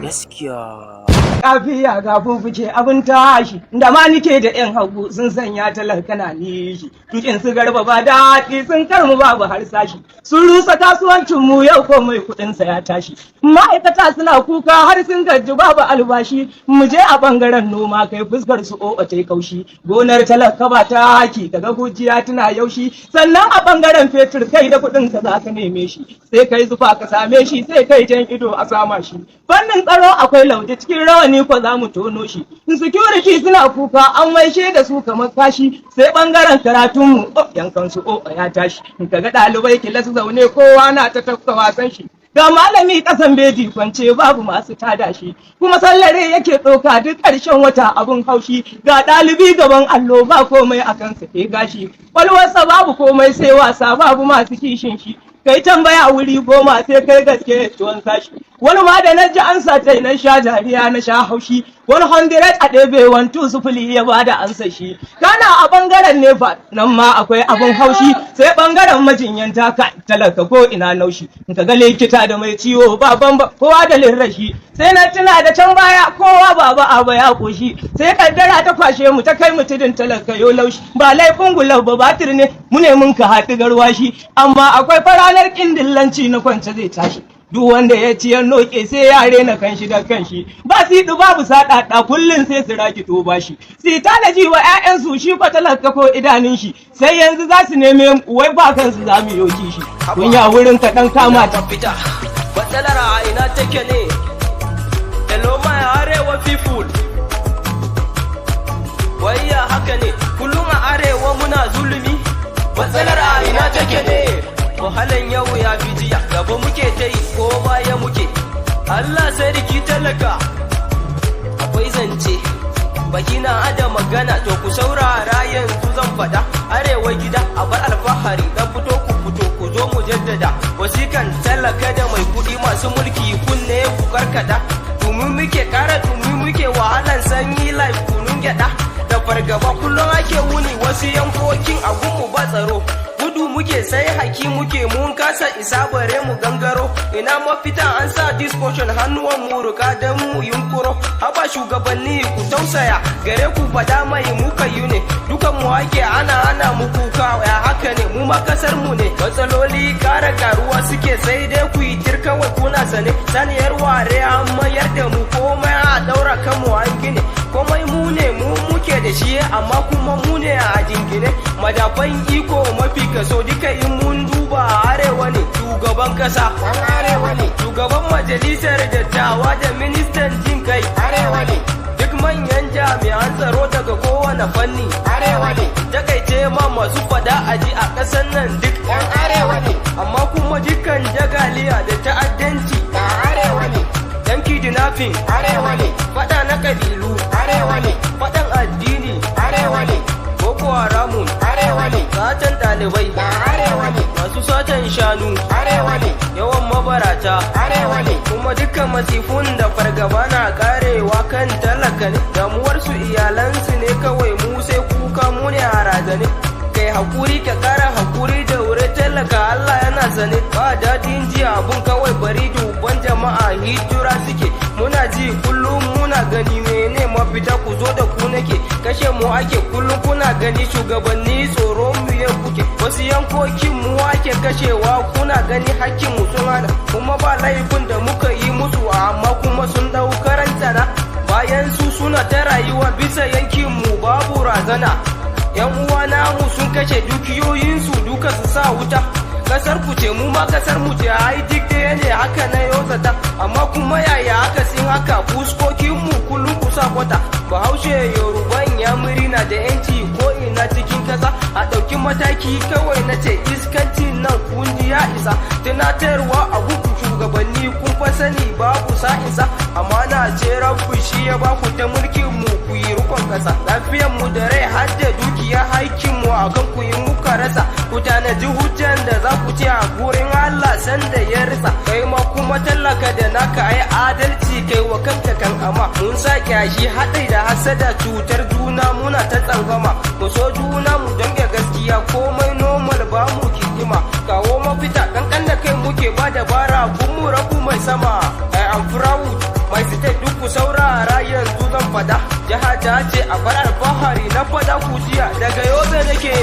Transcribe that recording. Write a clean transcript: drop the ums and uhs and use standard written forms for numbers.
gaskiya kafiya ga fufuke abin tashi da ma nike da yan hagu sun sanya talaka na nishi tukin su garba ba daɗi sun karmu babu harsashi sun rusa kasuwancin mu yau ko mai kuɗin sa ya tashi ma'aikata suna kuka har sun gaji babu albashi mu je a bangaren noma kai fuskar su o'o tai kaushi gonar talaka ba ta haki daga gujiya tana yaushi sannan a bangaren fetur kai da kuɗin ka za ka neme shi sai kai zufa ka same shi sai kai jan ido a sama shi fannin tsaro akwai lauje cikin rawani ko za mu tono shi security suna kuka an maishe da su kamar kashi sai bangaren karatunmu yankan su ya tashi kaga ɗalibai kilas zaune kowa na ta tafka wasan shi ga malami kasan beji kwance babu masu tada shi kuma sallare yake ɗauka duk ƙarshen wata abun haushi ga ɗalibi gaban allo ba komai akan sa ke gashi walwarsa babu komai sai wasa babu masu kishin shi kai tambaya wuri goma sai kai gaske tuwon sashi wani ma da na ji an satai na sha jariya na sha haushi 100 a ɗebe 120 ya bada ansa shi kana a bangaren nefa nan ma akwai abun haushi sai bangaren majinyanta ka talaka ko ina naushi ka ga likita da mai ciwo baban kowa da lirrashi sai na tuna da can baya kowa baba aba ya koshi sai kaddara ta kwashe mu ta kai mu tudun talaka yo laushi ba laifin gulab ba batir ne mu ne mun ka haɗi garwashi amma akwai faranar kindillanci na kwance zai tashi duk wanda ya ci ya noke sai ya rena kanshi da kanshi ba su yi babu saɗaɗa kullum sai su raki to bashi su tanaji wa 'ya'yansu shi ko talaka ko idanun shi sai yanzu za su neme wai ba kansu za mu yoki shi kun ya wurin ka dan kama ta fita matsalar a ina take ne hello my arewa people wayya haka ne kullum a arewa muna zulumi matsalar a ina take ne wahalan yau ya fi jiya gaba muke ta yi ko baya muke Allah sarki talaka akwai zance baki na ada magana to ku saurara yanzu zan fada arewa gida a bar alfahari dan fito ku zo mu jaddada wasikan talaka da mai kudi masu mulki kunne ku karkada tumi muke kara tumi muke wahalan sanyi life kunun gyada da fargaba kullum ake wuni wasu yankokin agunmu ba tsaro gudu muke sai haki muke mun kasa isa bare mu gangaro ina mafita an sa discussion hannuwan mu ruka dan mu yunkuro haba shugabanni ku tausaya gare ku fada mai muka yi ne dukan mu ake ana mu kuka ya haka ne mu ma kasar mu ne matsaloli kara karuwa suke sai dai ku yi kawai kuna sane saniyar ware an mayar da mu komai a daura kanmu an gine komai mu ne mu muke da shi amma kuma mu ne a jingine madafan iko mafi kaso duka in mun duba arewa ne shugaban kasa arewa ne shugaban majalisar dattawa da ministan jin kai arewa ne duk manyan jami'an tsaro daga kowane fanni arewa ne takaice ma masu fada aji a ƙasar nan duk yan arewa ne amma kuma dukkan jagaliya da ta'addanci a arewa ne dan kidnapping arewa ne fada na kabilu arewa ne fadan addini arewa ne boko haramun arewa ne satan ɗalibai arewa ne masu satan shanu arewa ne yawan mabarata arewa ne kuma dukkan masifun da fargaba na karewa kan talaka ne damuwarsu iyalansu ne kawai mu sai kuka mu ne a razane kai hakuri ka kara hakuri da wuri talaka Allah yana sane ba dadin ji abun kawai bari duban jama'a hijira suke muna ji kullum muna gani mene mafita ku zo da ku nake kashe mu ake kullum kuna gani shugabanni tsoro mu ya kuke wasu yankokin mu ake kashewa kuna gani hakkin mu sun hana kuma ba laifin da muka yi musu amma kuma sun dau karantana bayan su suna ta rayuwa bisa yankin mu babu razana yan uwa namu sun kashe dukiyoyinsu duka su sa wuta kasar ku ce mu ma kasar mu ce ai duk da ne haka na yau zata amma kuma yaya aka sin haka fuskokin mu kullum ku sa kwata bahaushe yoruban ya murina da yanci ko ina cikin kasa a ɗauki mataki kawai na ce iskancin nan kundi ya isa tunatarwa abu shugabanni kun fa sani babu sa'insa amma na ce rabbu shi ya ba ku ta mulkin mu ku yi rukun kasa lafiyar mu da rai har da dukiya haikin mu akan ku yi muka rasa ku tanaji hujjan da za ku ce a gurin Allah sanda ya risa kai ma kuma tallaka da naka ai adalci kai wa kanka kan ama mun sa kyashi haɗai da hasada cutar juna muna ta tsangwama mu so juna mu dange gaskiya komai normal ba mu kidima kawo mafita kankan da kai muke ba dabara kun mu rabu mai sama I am proud my fada, jiha ta ce a bar alfahari na fada kujiya daga yobe nake.